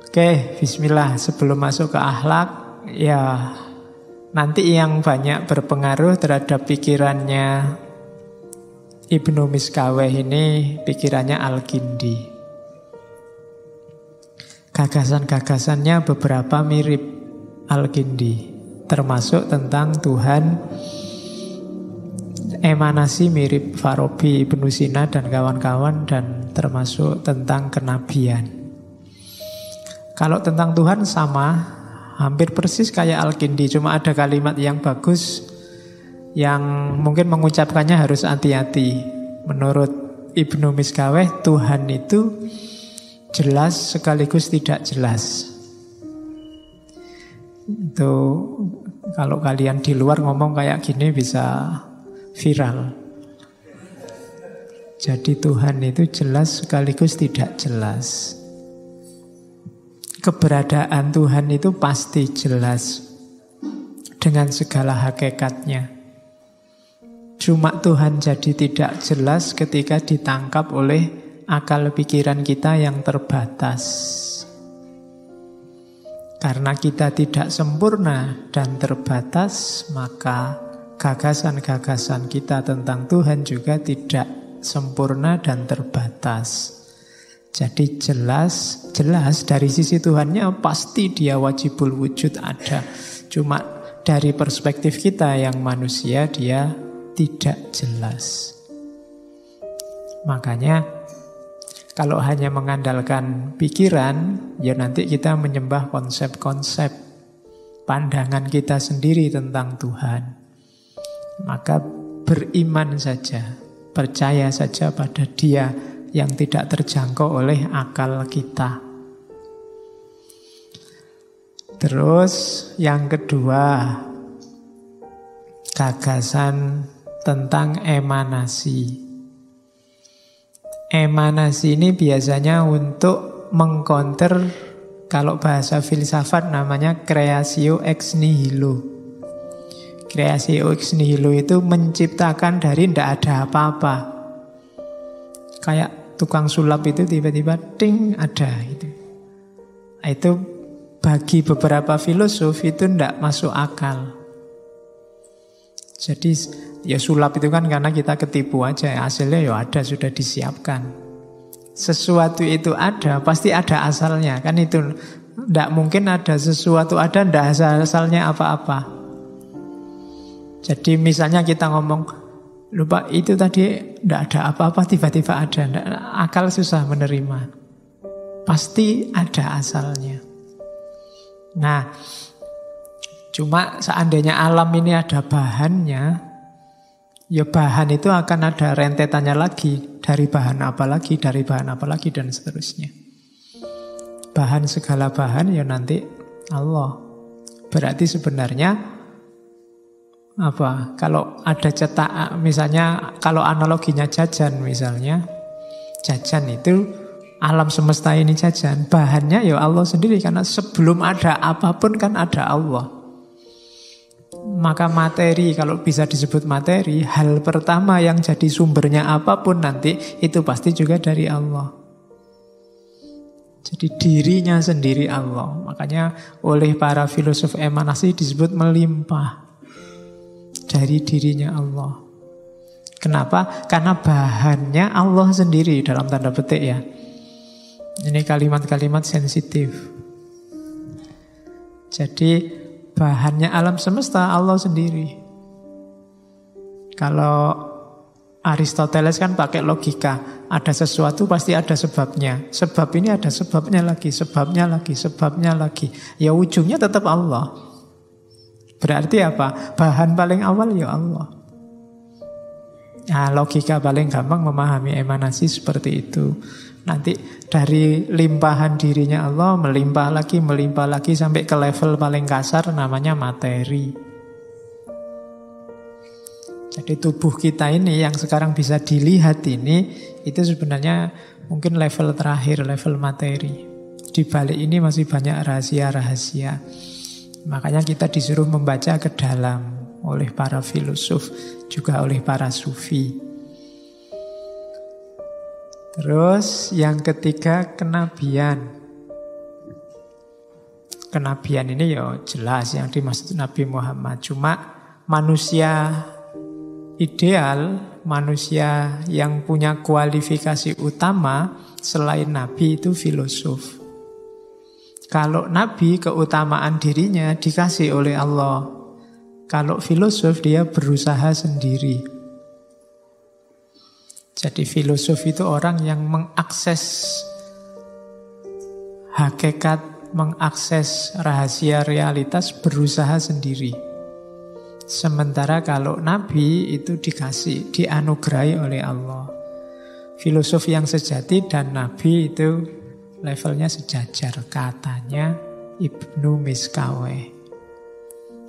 Oke, bismillah. Sebelum masuk ke akhlak, ya nanti yang banyak berpengaruh terhadap pikirannya Ibnu Miskaweh ini, pikirannya Al-Kindi. Gagasan-gagasannya beberapa mirip Al-Kindi, termasuk tentang Tuhan. Emanasi mirip Farabi, Ibnu Sina dan kawan-kawan, dan termasuk tentang kenabian. Kalau tentang Tuhan sama, hampir persis kayak Al-Kindi, cuma ada kalimat yang bagus yang mungkin mengucapkannya harus hati-hati. Menurut Ibnu Miskaweh, Tuhan itu jelas sekaligus tidak jelas. Itu kalau kalian di luar ngomong kayak gini bisa viral. Jadi Tuhan itu jelas sekaligus tidak jelas. Keberadaan Tuhan itu pasti jelas dengan segala hakikatnya. Cuma Tuhan jadi tidak jelas ketika ditangkap oleh akal pikiran kita yang terbatas. Karena kita tidak sempurna dan terbatas, maka gagasan-gagasan kita tentang Tuhan juga tidak sempurna dan terbatas. Jadi jelas dari sisi Tuhannya pasti dia wajibul wujud ada. Cuma dari perspektif kita yang manusia dia tidak jelas. Makanya kalau hanya mengandalkan pikiran, ya nanti kita menyembah konsep-konsep pandangan kita sendiri tentang Tuhan. Maka beriman saja, percaya saja pada Dia yang tidak terjangkau oleh akal kita. Terus yang kedua, gagasan tentang emanasi. Emanasi ini biasanya untuk mengcounter, kalau bahasa filsafat namanya creatio ex nihilo. Creatio ex nihilo itu menciptakan dari tidak ada apa-apa. Kayak tukang sulap itu tiba-tiba ting ada gitu. Itu bagi beberapa filosof itu tidak masuk akal. Jadi ya sulap itu kan karena kita ketipu aja, hasilnya ya ada, sudah disiapkan. Sesuatu itu ada, pasti ada asalnya. Kan itu tidak mungkin ada sesuatu ada, tidak asalnya apa-apa. Jadi misalnya kita ngomong, lupa itu tadi tidak ada apa-apa, tiba-tiba ada. Akal susah menerima. Pasti ada asalnya. Nah, cuma seandainya alam ini ada bahannya, ya bahan itu akan ada rentetannya lagi. Dari bahan apa lagi, dari bahan apa lagi, dan seterusnya. Bahan segala bahan ya nanti Allah. Berarti sebenarnya apa? Kalau ada cetak, misalnya kalau analoginya jajan misalnya, jajan itu alam semesta ini jajan, bahannya ya Allah sendiri, karena sebelum ada apapun kan ada Allah. Maka materi, kalau bisa disebut materi, hal pertama yang jadi sumbernya apapun nanti itu pasti juga dari Allah. Jadi dirinya sendiri Allah. Makanya oleh para filosof emanasi disebut melimpah dari dirinya Allah. Kenapa? Karena bahannya Allah sendiri, dalam tanda petik ya. Ini kalimat-kalimat sensitif. Jadi bahannya alam semesta Allah sendiri. Kalau Aristoteles kan pakai logika, ada sesuatu pasti ada sebabnya. Sebab ini ada sebabnya lagi, sebabnya lagi, sebabnya lagi. Ya ujungnya tetap Allah. Berarti apa? Bahan paling awal ya Allah. Nah, logika paling gampang memahami emanasi seperti itu. Nanti dari limpahan dirinya Allah melimpah lagi sampai ke level paling kasar namanya materi. Jadi tubuh kita ini yang sekarang bisa dilihat ini, itu sebenarnya mungkin level terakhir, level materi. Di balik ini masih banyak rahasia-rahasia. Makanya kita disuruh membaca ke dalam oleh para filosof, juga oleh para sufi. Terus yang ketiga, kenabian. kenabian ini ya jelas yang dimaksud Nabi Muhammad. Cuma manusia ideal, manusia yang punya kualifikasi utama selain Nabi itu filosof. Kalau Nabi keutamaan dirinya dikasih oleh Allah. Kalau filosof dia berusaha sendiri. Jadi filosof itu orang yang mengakses hakikat, mengakses rahasia realitas, berusaha sendiri. Sementara kalau Nabi itu dikasih, dianugerahi oleh Allah. Filosof yang sejati dan Nabi itu levelnya sejajar, katanya Ibnu Miskaweh.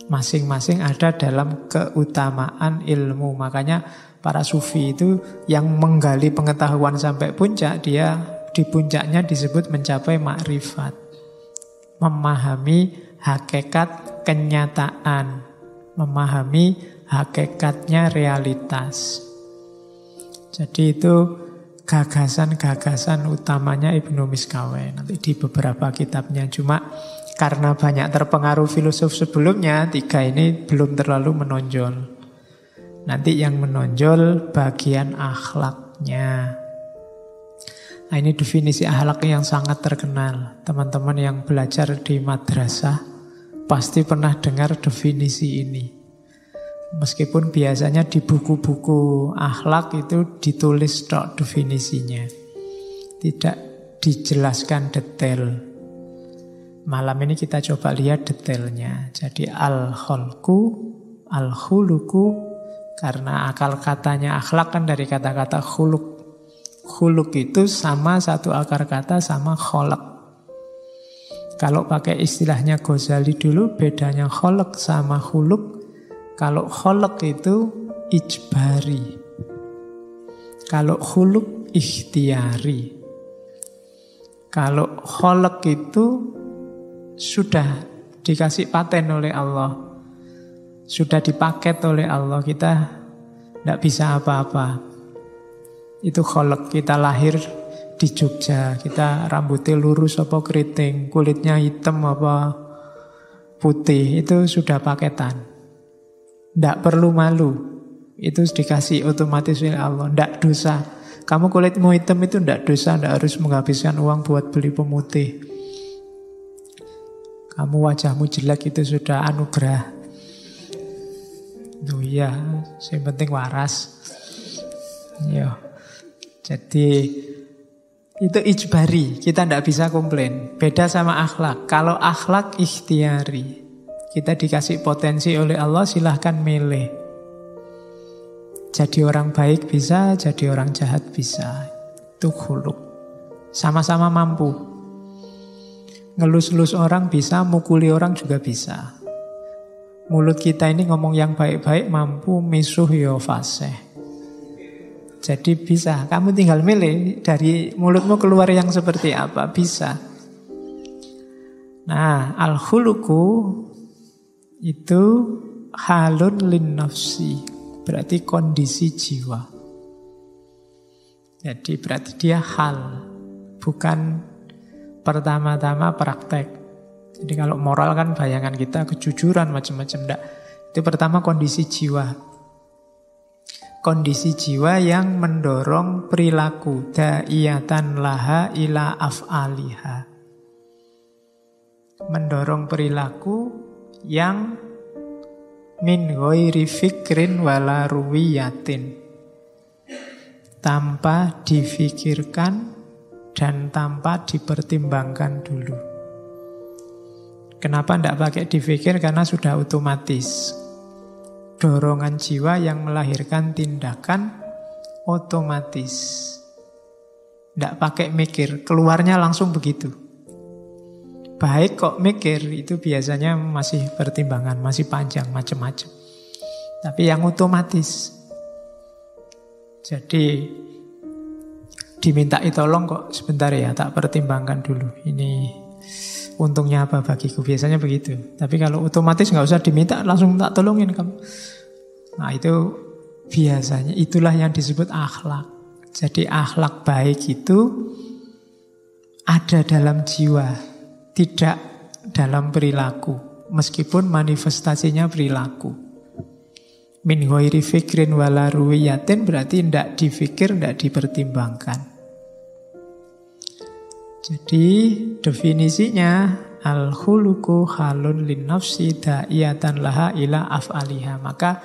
Masing-masing ada dalam keutamaan ilmu. Makanya para sufi itu yang menggali pengetahuan sampai puncak, dia di puncaknya disebut mencapai makrifat. Memahami hakikat kenyataan, memahami hakikatnya realitas. Jadi itu gagasan-gagasan utamanya Ibnu Miskaweh nanti di beberapa kitabnya. Cuma karena banyak terpengaruh filosof sebelumnya, 3 ini belum terlalu menonjol. Nanti yang menonjol bagian akhlaknya. Nah, ini definisi akhlak yang sangat terkenal. Teman-teman yang belajar di madrasah pasti pernah dengar definisi ini. Meskipun biasanya di buku-buku akhlak itu ditulis tok definisinya. Tidak dijelaskan detail. Malam ini kita coba lihat detailnya. Jadi al-kholku, al-khuluku, karena akal katanya akhlak kan dari kata-kata khuluk. Khuluk itu sama satu akar kata sama kholak. Kalau pakai istilahnya Ghazali dulu, bedanya kholak sama khuluk. Kalau kholak itu ijbari. Kalau khuluk ikhtiari. Kalau kholak itu sudah dikasih paten oleh Allah. Sudah dipaket oleh Allah. Kita tidak bisa apa-apa. Itu kholak. Kita lahir di Jogja, kita rambutnya lurus apa keriting, kulitnya hitam apa putih, itu sudah paketan. Tidak perlu malu, itu dikasih otomatis oleh Allah. Tidak dosa. Kamu kulitmu hitam itu tidak dosa, tidak harus menghabiskan uang buat beli pemutih. Kamu wajahmu jelek itu sudah anugerah. Tuh iya, yang penting waras. Yo. Jadi itu ijbari, kita tidak bisa komplain. Beda sama akhlak. Kalau akhlak ikhtiari, kita dikasih potensi oleh Allah, silahkan milih. Jadi orang baik bisa, jadi orang jahat bisa. Itu khuluk. Sama-sama mampu. Ngelus-ngelus orang bisa, mukuli orang juga bisa. Mulut kita ini ngomong yang baik-baik mampu, misuh yo fasih. Jadi bisa, kamu tinggal milih dari mulutmu keluar yang seperti apa, bisa. Nah, al-khuluku itu halun lin nafsi, berarti kondisi jiwa. Jadi berarti dia hal, bukan pertama-tama praktek. Jadi kalau moral kan bayangan kita kejujuran macam-macam, enggak. Itu pertama kondisi jiwa. Kondisi jiwa yang mendorong perilaku da'iyatan laha ila af'aliha. Mendorong perilaku yang min ghairi fikrin wala ruwiyatin, tanpa difikirkan dan tanpa dipertimbangkan dulu. Kenapa tidak pakai dipikir? Karena sudah otomatis. Dorongan jiwa yang melahirkan tindakan otomatis. Tidak pakai mikir, keluarnya langsung begitu. Baik kok mikir, itu biasanya masih pertimbangan, masih panjang, macam-macam. Tapi yang otomatis. Jadi dimintai tolong kok sebentar ya, tak pertimbangkan dulu. Ini untungnya apa bagiku, biasanya begitu. Tapi kalau otomatis nggak usah diminta, langsung tak tolongin kamu. Nah itu biasanya, itulah yang disebut akhlak. Jadi akhlak baik itu ada dalam jiwa, tidak dalam perilaku, meskipun manifestasinya perilaku. Min ghairi fikrin wala ruwiyatin berarti tidak difikir, tidak dipertimbangkan. Jadi definisinya al-khuluqu halun lin nafsi da'iyatan laha ila af'aliha. Maka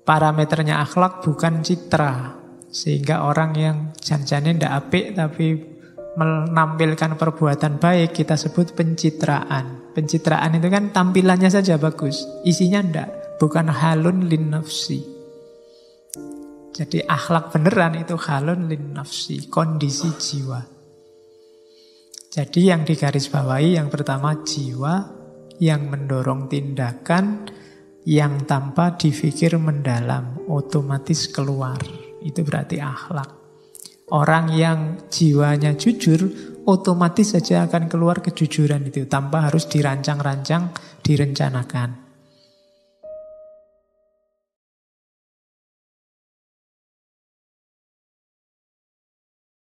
parameternya akhlak bukan citra. Sehingga orang yang janjane ndak apik tapi menampilkan perbuatan baik kita sebut pencitraan. Pencitraan itu kan tampilannya saja bagus, isinya ndak, bukan halun lin nafsi. Jadi akhlak beneran itu halun lin nafsi, kondisi jiwa. Jadi yang digarisbawahi yang pertama jiwa yang mendorong tindakan yang tanpa difikir mendalam, otomatis keluar. Itu berarti akhlak. Orang yang jiwanya jujur, otomatis saja akan keluar kejujuran itu tanpa harus dirancang-rancang, direncanakan.